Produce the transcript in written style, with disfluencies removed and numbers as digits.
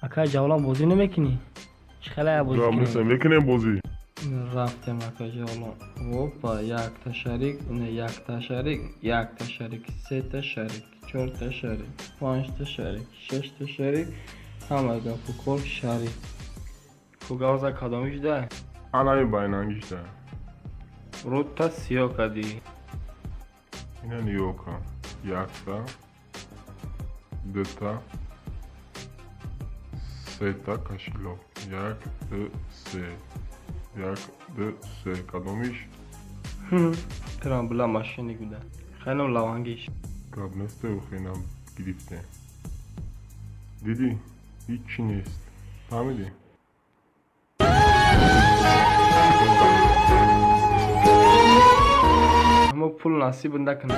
اکا جولان بازی نمیکنی؟ چقدر بازی جواب نیستم کنی؟ میکنیم بازی. رفتم اکا جولان. هوپا یک تا شریک نه یک تا شریک یک تا شریک سه تا شریک چهار تا شریک پنج تا شریک شش تا شریک همه گپو کل شریک کوگاوزا کدامیش ده؟ الان باینانگیش ده. روتا سیاه کدی اینا نیوکا. یک تا دو تا سه تا کاشیلو. یک دو سه یک دو سه کدامیش؟ ترام بلا ماشینی بوده خیلی لوانگیش قبل نسته و خیلی گرفته. دیدی؟ هیچی نیست. فهمیدی؟ اما پول نصیب نکنه